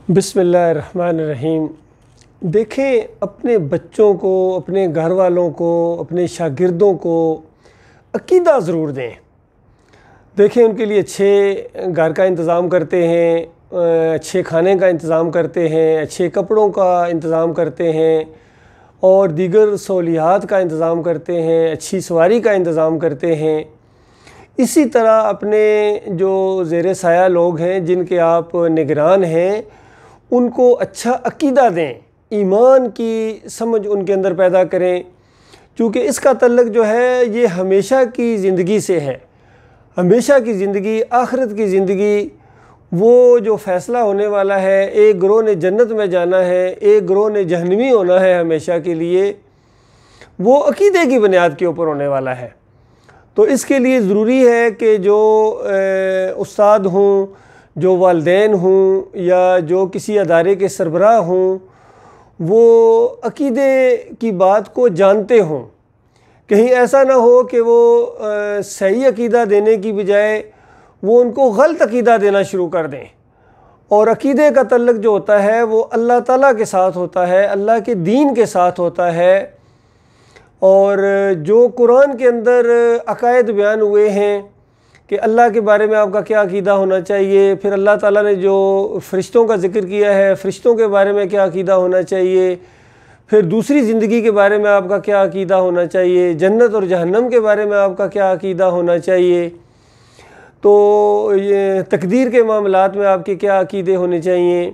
بسم اللہ الرحمن الرحیم۔ دیکھیں، اپنے بچوں کو، اپنے گھر والوں کو، اپنے شاگردوں کو عقیدہ ضرور دیں۔ دیکھیں، ان کے لیے اچھے گھر کا انتظام کرتے ہیں، اچھے کھانے کا انتظام کرتے ہیں، اچھے کپڑوں کا انتظام کرتے ہیں اور دیگر سہولیات کا انتظام کرتے ہیں، اچھی سواری کا انتظام کرتے ہیں۔ اسی طرح اپنے جو زیر سایہ لوگ ہیں، جن کے آپ نگران ہیں، ان کو اچھا عقیدہ دیں، ایمان کی سمجھ ان کے اندر پیدا کریں، چونکہ اس کا تعلق جو ہے یہ ہمیشہ کی زندگی سے ہے۔ ہمیشہ کی زندگی، آخرت کی زندگی، وہ جو فیصلہ ہونے والا ہے، ایک گروہ نے جنت میں جانا ہے، ایک گروہ نے جہنمی ہونا ہے ہمیشہ کے لیے، وہ عقیدے کی بنیاد کے اوپر ہونے والا ہے۔ تو اس کے لیے ضروری ہے کہ جو استاد ہوں، جو والدین ہوں یا جو کسی ادارے کے سربراہ ہوں، وہ عقیدے کی بات کو جانتے ہوں۔ کہیں ایسا نہ ہو کہ وہ صحیح عقیدہ دینے کی بجائے وہ ان کو غلط عقیدہ دینا شروع کر دیں۔ اور عقیدے کا تعلق جو ہوتا ہے وہ اللہ تعالیٰ کے ساتھ ہوتا ہے، اللہ کے دین کے ساتھ ہوتا ہے، اور جو قرآن کے اندر عقائد بیان ہوئے ہیں کہ اللہ کے بارے میں آپ کا کیا عقیدہ ہونا چاہیے، پھر اللہ تعالیٰ نے جو فرشتوں کا ذکر کیا ہے، فرشتوں کے بارے میں کیا عقیدہ ہونا چاہیے، پھر دوسری زندگی کے بارے میں آپ کا کیا عقیدہ ہونا چاہیے، جنت اور جہنم کے بارے میں آپ کا کیا عقیدہ ہونا چاہیے، تو یہ تقدیر کے معاملات میں آپ کے کیا عقیدے ہونے چاہیے،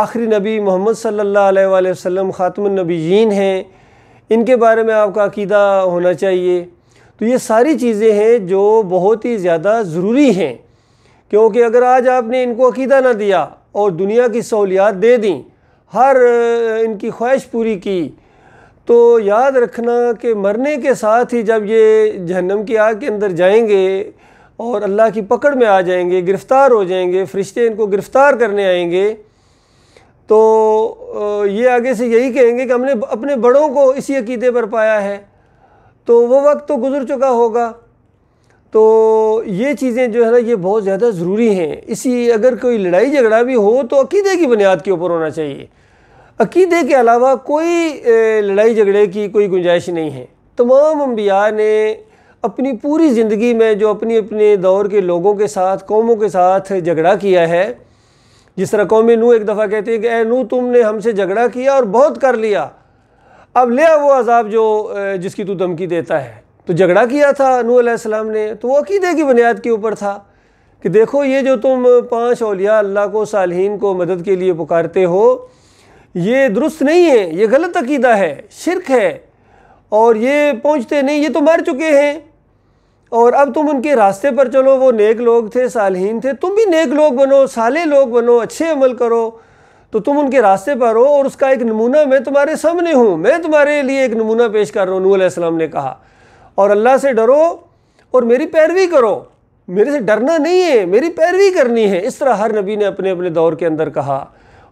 آخری نبی محمد صلی اللہ علیہ وآلہ وسلم خاتم النبیین ہیں، ان کے بارے میں آپ کا عقیدہ ہونا چاہیے۔ تو یہ ساری چیزیں ہیں جو بہت ہی زیادہ ضروری ہیں، کیونکہ اگر آج آپ نے ان کو عقیدہ نہ دیا اور دنیا کی سہولیات دے دیں، ہر ان کی خواہش پوری کی، تو یاد رکھنا کہ مرنے کے ساتھ ہی جب یہ جہنم کی آگ کے اندر جائیں گے اور اللہ کی پکڑ میں آ جائیں گے، گرفتار ہو جائیں گے، فرشتے ان کو گرفتار کرنے آئیں گے، تو یہ آگے سے یہی کہیں گے کہ ہم نے اپنے بڑوں کو اسی عقیدے پر پایا ہے، تو وہ وقت تو گزر چکا ہوگا۔ تو یہ چیزیں جو ہے نا، یہ بہت زیادہ ضروری ہیں۔ اگر کوئی لڑائی جھگڑا بھی ہو تو عقیدے کی بنیاد کے اوپر ہونا چاہیے، عقیدے کے علاوہ کوئی لڑائی جھگڑے کی کوئی گنجائش نہیں ہے۔ تمام انبیاء نے اپنی پوری زندگی میں جو اپنے دور کے لوگوں کے ساتھ، قوموں کے ساتھ جھگڑا کیا ہے، جس طرح قوم نوح ایک دفعہ کہتے ہیں کہ اے نوح، تم نے ہم سے جھگڑا کیا اور بہت کر لیا، اب لیا وہ عذاب جس کی تو دھمکی دیتا ہے۔ تو جھگڑا کیا تھا نوح علیہ السلام نے، تو وہ عقیدے کی بنیاد کے اوپر تھا کہ دیکھو، یہ جو تم 5 اولیاء اللہ کو، صالحین کو مدد کے لیے پکارتے ہو، یہ درست نہیں ہے، یہ غلط عقیدہ ہے، شرک ہے، اور یہ پہنچتے نہیں، یہ تو مر چکے ہیں، اور اب تم ان کے راستے پر چلو۔ وہ نیک لوگ تھے، صالحین تھے، تم بھی نیک لوگ بنو، صالح لوگ بنو، اچھے عمل کرو، تو تم ان کے راستے پر ہو، اور اس کا ایک نمونہ میں تمہارے سامنے ہوں، میں تمہارے لیے ایک نمونہ پیش کر رہا ہوں۔ نوح علیہ السلام نے کہا، اور اللہ سے ڈرو اور میری پیروی کرو، میرے سے ڈرنا نہیں ہے، میری پیروی کرنی ہے۔ اس طرح ہر نبی نے اپنے اپنے دور کے اندر کہا،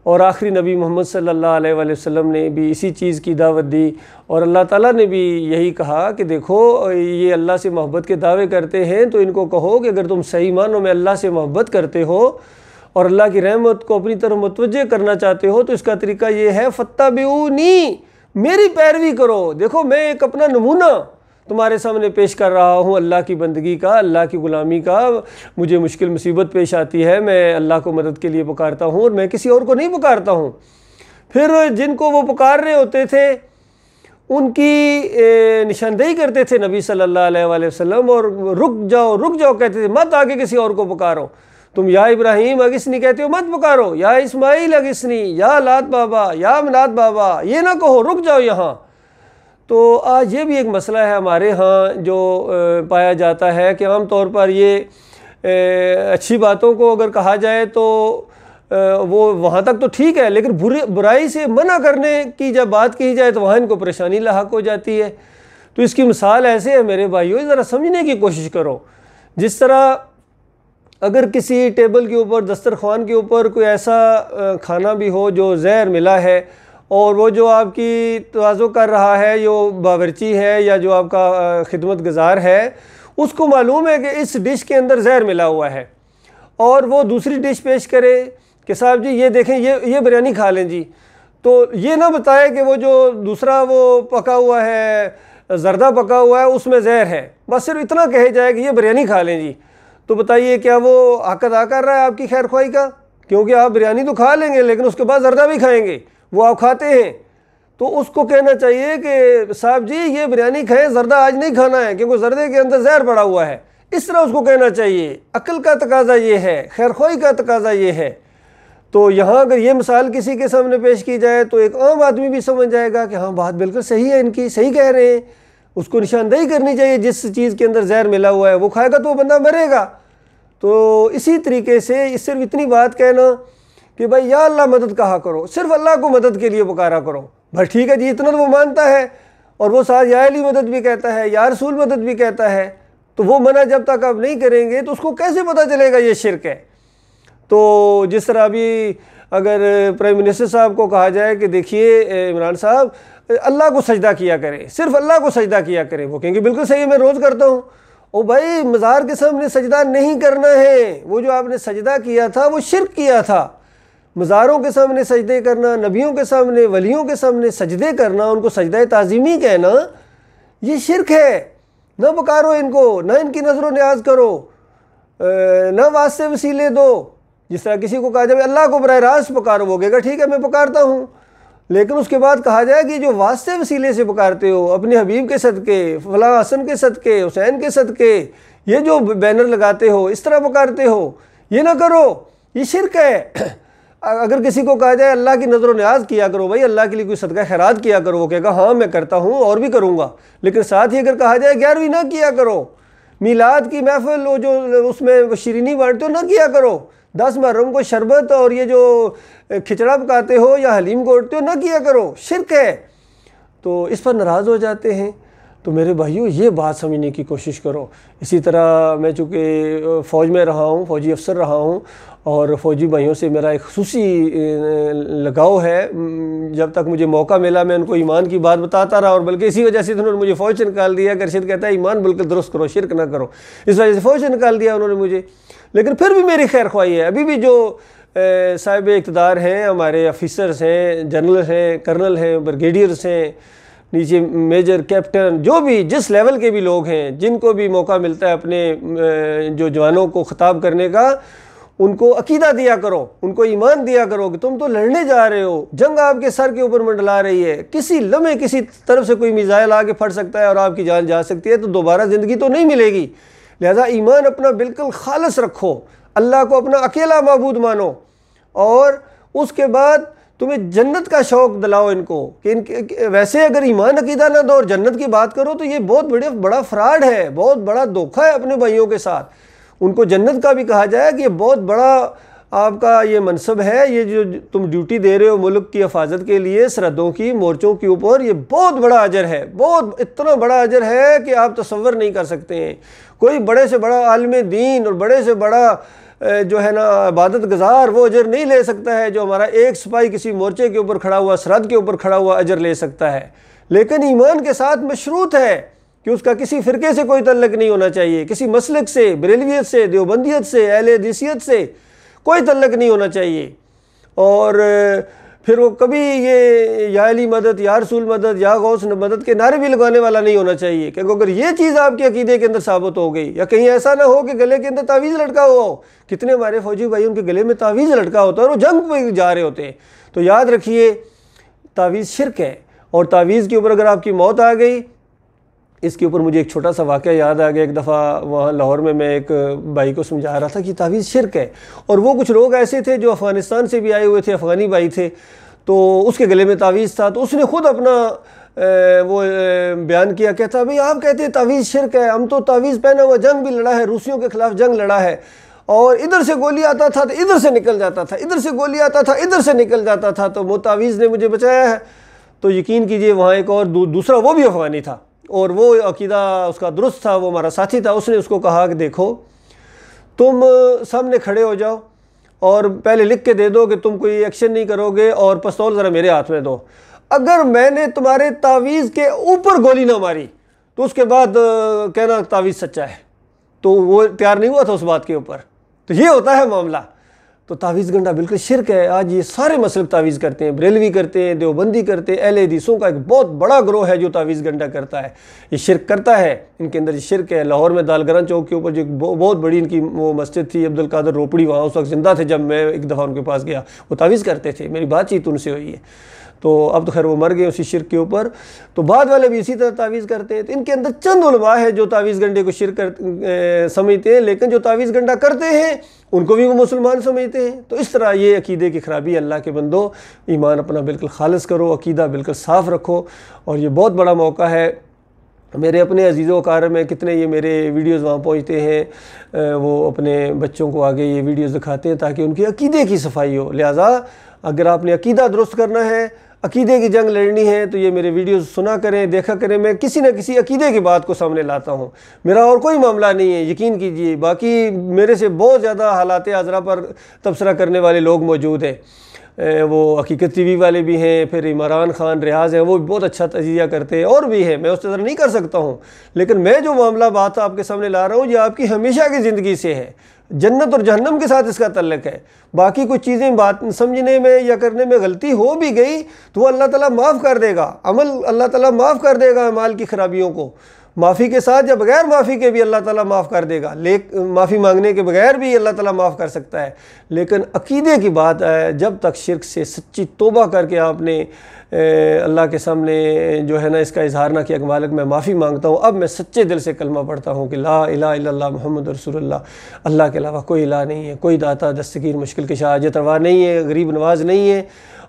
اور آخری نبی محمد صلی اللہ علیہ وآلہ وسلم نے بھی اسی چیز کی دعوت دی، اور اللہ تعالیٰ نے بھی یہی کہا کہ دیکھو، یہ اللہ سے محبت کے دعوے کرتے ہیں، تو ان کو کہو کہ اگر تم صحیح معنوں میں اللہ سے محبت کرتے ہو اور اللہ کی رحمت کو اپنی طرف متوجہ کرنا چاہتے ہو، تو اس کا طریقہ یہ ہے، فَاتَّبِعُونِی، میری پیروی کرو۔ دیکھو، میں ایک اپنا نمونہ تمہارے سامنے پیش کر رہا ہوں، اللہ کی بندگی کا، اللہ کی غلامی کا۔ مجھے مشکل مصیبت پیش آتی ہے، میں اللہ کو مدد کے لیے پکارتا ہوں، اور میں کسی اور کو نہیں پکارتا ہوں۔ پھر جن کو وہ پکار رہے ہوتے تھے، ان کی نشاندہی کرتے تھے نبی صلی اللہ علیہ وآلہ وسلم، اور رک جاؤ کہتے تھے، مت آگے کسی اور کو پکارو۔ تم یا ابراہیم اغثنی کہتے ہو، مت پکارو، یا اسماعیل اغثنی، یا لات بابا، یا منات بابا، یہ نہ کہو، رک جاؤ یہاں۔ تو آج یہ بھی ایک مسئلہ ہے ہمارے ہاں جو پایا جاتا ہے کہ عام طور پر یہ اچھی باتوں کو اگر کہا جائے تو وہ وہاں تک تو ٹھیک ہے، لیکن برائی سے منع کرنے کی جب بات کہی جائے تو وہاں ان کو پریشانی لاحق ہو جاتی ہے۔ تو اس کی مثال ایسے ہے میرے بھائیو، ذرا سمجھنے کی کوشش کرو۔ جس طرح اگر کسی ٹیبل کے اوپر، دسترخوان کے اوپر کوئی ایسا کھانا بھی ہو جو زہر ملا ہے، اور وہ جو آپ کی توازو کر رہا ہے، جو باورچی ہے یا جو آپ کا خدمت گزار ہے، اس کو معلوم ہے کہ اس ڈش کے اندر زہر ملا ہوا ہے، اور وہ دوسری ڈش پیش کرے کہ صاحب جی یہ دیکھیں یہ بریانی کھا لیں جی، تو یہ نہ بتائے کہ وہ جو دوسرا وہ پکا ہوا ہے، زردہ پکا ہوا ہے، اس میں زہر ہے، بس صرف اتنا کہے جائے کہ یہ بریانی کھا لیں جی، تو بتائیے کیا وہ حق ادا کر رہا ہے آپ کی خیر خواہی کا؟ کیونکہ آپ بریانی تو کھا لیں گے لیکن اس کے بعد زردہ بھی کھائیں گے، وہ آپ کھاتے ہیں، تو اس کو کہنا چاہیے کہ صاحب جی یہ بریانی کھائیں، زردہ آج نہیں کھانا ہے کیونکہ زردے کے اندر زہر پڑا ہوا ہے، اس طرح اس کو کہنا چاہیے۔ عقل کا تقاضا یہ ہے، خیر خواہی کا تقاضا یہ ہے۔ تو یہاں اگر یہ مثال کسی کے سامنے پیش کی جائے تو ایک عام آدمی بھی سمجھ جائے گا کہ ہاں بات بالکل صحیح ہے، ان کی صحیح کہہ رہے ہیں، اس کو نشاندہی کرنی چاہیے، جس چیز کے اندر زہر ملا ہوا ہے وہ کھائے گا تو وہ بندہ مرے گا۔ تو اسی طریقے سے صرف اتنی بات کہنا کہ بھائی یا اللہ مدد کہا کرو، صرف اللہ کو مدد کے لیے پکارا کرو، بھائی ٹھیک ہے جی اتنا تو وہ مانتا ہے، اور وہ ساتھ یا علی مدد بھی کہتا ہے، یا رسول مدد بھی کہتا ہے، تو وہ منع جب تک آپ نہیں کریں گے تو اس کو کیسے پتہ چلے گا یہ شرک ہے؟ تو جس طرح ابھی اگر پرائم منسٹر صاحب کو کہا جائے کہ دیکھیے عمران صاحب اللہ کو سجدہ کیا کرے، صرف اللہ کو سجدہ کیا کرے، وہ کہیں گے بالکل صحیح ہے میں روز کرتا ہوں۔ او بھائی مزار کے سامنے سجدہ نہیں کرنا ہے، وہ جو آپ نے سجدہ کیا تھا وہ شرک کیا تھا۔ مزاروں کے سامنے سجدے کرنا، نبیوں کے سامنے، ولیوں کے سامنے سجدے کرنا، ان کو سجدہ تعظیمی کہنا، یہ شرک ہے۔ نہ پکارو ان کو، نہ ان کی نظر و نیاز کرو، نہ واسطے وسیلے دو۔ جس طرح کسی کو کہا جائے اللہ کو براہ راست پکارو، وہ کہے گا ٹھیک ہے میں پکارتا ہوں، لیکن اس کے بعد کہا جائے کہ جو واسطے وسیلے سے پکارتے ہو، اپنے حبیب کے صدقے، فلاں حسن کے صدقے، حسین کے صدقے، یہ جو بینر لگاتے ہو اس طرح پکارتے ہو، یہ نہ کرو، یہ شرک ہے۔ اگر کسی کو کہا جائے اللہ کی نظر و نیاز کیا کرو، بھائی اللہ کے لیے کوئی صدقہ خیرات کیا کرو، وہ کہے گا ہاں میں کرتا ہوں اور بھی کروں گا، لیکن ساتھ ہی اگر کہا جائے 11ویں نہ کیا کرو، میلاد کی محفل وہ جو اس میں شیرینی بانٹتے ہو نہ کیا کرو، 10 محرم کو شربت اور یہ جو کھچڑا پکاتے ہو یا حلیم کوٹتے ہو نہ کیا کرو، شرک ہے۔ تو اس پر ناراض ہو جاتے ہیں۔ تو میرے بھائیوں یہ بات سمجھنے کی کوشش کرو۔ اسی طرح میں چونکہ فوج میں رہا ہوں، فوجی افسر رہا ہوں، اور فوجی بھائیوں سے میرا ایک خصوصی لگاؤ ہے۔ جب تک مجھے موقع ملا میں ان کو ایمان کی بات بتاتا رہا، اور بلکہ اسی وجہ سے انہوں نے مجھے فوج سے نکال دیا کہ ارشد کہتا ہے ایمان بالکل درست کرو، شرک نہ کرو، اس وجہ سے فوج سے نکال دیا انہوں نے مجھے۔ لیکن پھر بھی میری خیر خواہی ہے، ابھی بھی جو صاحب اقتدار ہیں، ہمارے آفیسرز ہیں، جنرل ہیں، کرنل ہیں، بریگیڈیئرز ہیں، نیچے میجر، کیپٹن، جو بھی جس لیول کے بھی لوگ ہیں، جن کو بھی موقع ملتا ہے اپنے جو جوانوں کو خطاب کرنے کا، ان کو عقیدہ دیا کرو، ان کو ایمان دیا کرو کہ تم تو لڑنے جا رہے ہو، جنگ آپ کے سر کے اوپر منڈلا رہی ہے، کسی لمحے کسی طرف سے کوئی میزائل آ کے پھٹ سکتا ہے اور آپ کی جان جا سکتی ہے، تو دوبارہ زندگی تو نہیں ملے گی۔ لہذا ایمان اپنا بالکل خالص رکھو، اللہ کو اپنا اکیلا معبود مانو، اور اس کے بعد تمہیں جنت کا شوق دلاؤ ان کو کہ ویسے اگر ایمان عقیدہ نہ دو اور جنت کی بات کرو تو یہ بہت بڑا فراڈ ہے، بہت بڑا دھوکہ ہے اپنے بھائیوں کے ساتھ۔ ان کو جنت کا بھی کہا جائے کہ یہ بہت بڑا آپ کا یہ منصب ہے، یہ جو تم ڈیوٹی دے رہے ہو ملک کی حفاظت کے لیے، سرحدوں کی، مورچوں کے اوپر، یہ بہت بڑا اجر ہے، بہت اتنا بڑا اجر ہے کہ آپ تصور نہیں کر سکتے ہیں۔ کوئی بڑے سے بڑا عالم دین اور بڑے سے بڑا جو ہے نا عبادت گزار وہ اجر نہیں لے سکتا ہے جو ہمارا ایک سپاہی کسی مورچے کے اوپر کھڑا ہوا، سرحد کے اوپر کھڑا ہوا اجر لے سکتا ہے۔ لیکن ایمان کے ساتھ مشروط ہے کہ اس کا کسی فرقے سے کوئی تعلق نہیں ہونا چاہیے، کسی مسلک سے، بریلویت سے، دیوبندیت سے، اہل حدیثیت سے کوئی تعلق نہیں ہونا چاہیے۔ اور پھر وہ کبھی یہ یا علی مدد، یا رسول مدد، یا غوث مدد کے نعرے بھی لگانے والا نہیں ہونا چاہیے، کیونکہ اگر یہ چیز آپ کے عقیدے کے اندر ثابت ہو گئی، یا کہیں ایسا نہ ہو کہ گلے کے اندر تعویذ لٹکا ہوا ہو۔ کتنے ہمارے فوجی بھائی ان کے گلے میں تعویذ لٹکا ہوتا ہے اور وہ جنگ پہ جا رہے ہوتے ہیں۔ تو یاد رکھیے تعویذ شرک ہے، اور تعویذ کے اوپر اگر آپ کی موت آ گئی، اس کے اوپر مجھے ایک چھوٹا سا واقعہ یاد آ گیا۔ ایک دفعہ وہاں لاہور میں ایک بھائی کو سمجھا رہا تھا کہ تعویذ شرک ہے، اور وہ کچھ لوگ ایسے تھے جو افغانستان سے بھی آئے ہوئے تھے، افغانی بھائی تھے، تو اس کے گلے میں تعویذ تھا، تو اس نے خود اپنا وہ بیان کیا، کہتا بھئی آپ کہتے ہیں تعویذ شرک ہے، ہم تو تعویذ پہنا ہوا جنگ بھی لڑا ہے، روسیوں کے خلاف جنگ لڑا ہے، اور ادھر سے گولی آتا تھا تو ادھر سے نکل جاتا تھا، ادھر سے گولی آتا تھا ادھر سے نکل جاتا تھا، تو وہ تعویذ نے مجھے بچایا ہے۔ تو یقین کیجئے وہاں ایک اور دوسرا وہ بھی افغانی تھا، اور وہ عقیدہ اس کا درست تھا، وہ ہمارا ساتھی تھا، اس نے اس کو کہا کہ دیکھو تم سامنے کھڑے ہو جاؤ اور پہلے لکھ کے دے دو کہ تم کوئی ایکشن نہیں کرو گے، اور پستول ذرا میرے ہاتھ میں دو، اگر میں نے تمہارے تعویذ کے اوپر گولی نہ ماری تو اس کے بعد کہنا تعویذ سچا ہے۔ تو وہ تیار نہیں ہوا تھا اس بات کے اوپر۔ تو یہ ہوتا ہے معاملہ۔ تو تو تعویذ گنڈا بالکل شرک ہے۔ آج یہ سارے مسلک تعویذ کرتے ہیں، بریلوی کرتے ہیں، دیوبندی کرتے ہیں، اہل حدیثوں کا ایک بہت بڑا گروہ ہے جو تعویذ گنڈا کرتا ہے، یہ شرک کرتا ہے، ان کے اندر یہ شرک ہے۔ لاہور میں دالگران چوک کے اوپر جو بہت بڑی ان کی وہ مسجد تھی، عبد القادر روپڑی وہاں اس وقت زندہ تھے جب میں ایک دفعہ ان کے پاس گیا، وہ تعویذ کرتے تھے، میری بات چیت ان سے ہوئی ہے۔ تو اب تو خیر وہ مر گئے اسی شرک کے اوپر۔ تو بعد والے بھی اسی طرح تعویذ کرتے ہیں۔ تو ان کے اندر چند علماء ہیں جو تعویذ گنڈے کو شرک سمجھتے ہیں، لیکن جو تعویذ گنڈا کرتے ہیں ان کو بھی وہ مسلمان سمجھتے ہیں۔ تو اس طرح یہ عقیدے کی خرابی۔ اللہ کے بندو، ایمان اپنا بالکل خالص کرو، عقیدہ بالکل صاف رکھو، اور یہ بہت بڑا موقع ہے۔ میرے اپنے عزیز و اقارب میں کتنے یہ میرے ویڈیوز وہاں پہنچتے ہیں، وہ اپنے بچوں کو آگے یہ ویڈیوز دکھاتے ہیں تاکہ ان کی عقیدے کی صفائی ہو۔ لہٰذا اگر آپ نے عقیدہ درست کرنا ہے، عقیدے کی جنگ لڑنی ہے، تو یہ میرے ویڈیوز سنا کریں، دیکھا کریں۔ میں کسی نہ کسی عقیدے کی بات کو سامنے لاتا ہوں، میرا اور کوئی معاملہ نہیں ہے، یقین کیجئے۔ باقی میرے سے بہت زیادہ حالات حاضرہ پر تبصرہ کرنے والے لوگ موجود ہیں، وہ حقیقت ٹی وی والے بھی ہیں، پھر عمران خان ریاض ہیں، وہ بھی بہت اچھا تجزیہ کرتے ہیں، اور بھی ہیں، میں اس طرح نہیں کر سکتا ہوں۔ لیکن میں جو معاملہ بات آپ کے سامنے لا رہا ہوں، یہ آپ کی ہمیشہ کی زندگی سے ہے، جنت اور جہنم کے ساتھ اس کا تعلق ہے۔ باقی کچھ چیزیں بات سمجھنے میں یا کرنے میں غلطی ہو بھی گئی تو وہ اللہ تعالیٰ معاف کر دے گا، عمل اللہ تعالیٰ معاف کر دے گا، اعمال کی خرابیوں کو معافی کے ساتھ یا بغیر معافی کے بھی اللہ تعالیٰ معاف کر دے گا، معافی مانگنے کے بغیر بھی اللہ تعالیٰ معاف کر سکتا ہے۔ لیکن عقیدے کی بات ہے، جب تک شرک سے سچی توبہ کر کے آپ نے اللہ کے سامنے جو ہے نا اس کا اظہار نہ کیا کہ مالک میں معافی مانگتا ہوں، اب میں سچے دل سے کلمہ پڑھتا ہوں کہ لا الہ الا اللہ محمد رسول اللہ کے علاوہ کوئی الہ نہیں ہے، کوئی داتا دستگیر مشکل کشا حاجت روا نہیں ہے، غریب نواز نہیں ہے،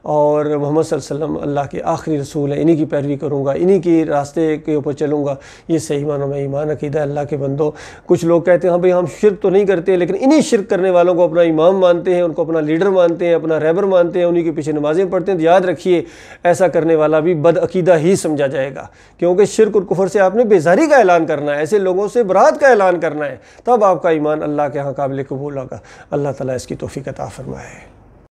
اور محمد صلی اللہ علیہ وسلم اللہ کے آخری رسول ہیں، انہی کی پیروی کروں گا، انہی کی راستے کے اوپر چلوں گا۔ یہ صحیح معنوں میں ایمان عقیدہ اللہ کے بندو۔ کچھ لوگ کہتے ہیں ہاں بھئی ہم شرک تو نہیں کرتے، لیکن انہی شرک کرنے والوں کو اپنا امام مانتے ہیں، ان کو اپنا لیڈر مانتے ہیں، اپنا رہبر مانتے ہیں، انہی کے پیچھے نمازیں پڑھتے ہیں۔ تو یاد رکھیے ایسا کرنے والا بھی بد عقیدہ ہی سمجھا جائے گا، کیونکہ شرک اور کفر سے آپ نے بیزاری کا اعلان کرنا ہے، ایسے لوگوں سے برات کا اعلان کرنا ہے، تب آپ کا ایمان اللہ کے ہاں قابل قبول ہوگا۔ اللہ تعالیٰ اس کی توفیق عطا فرمائے۔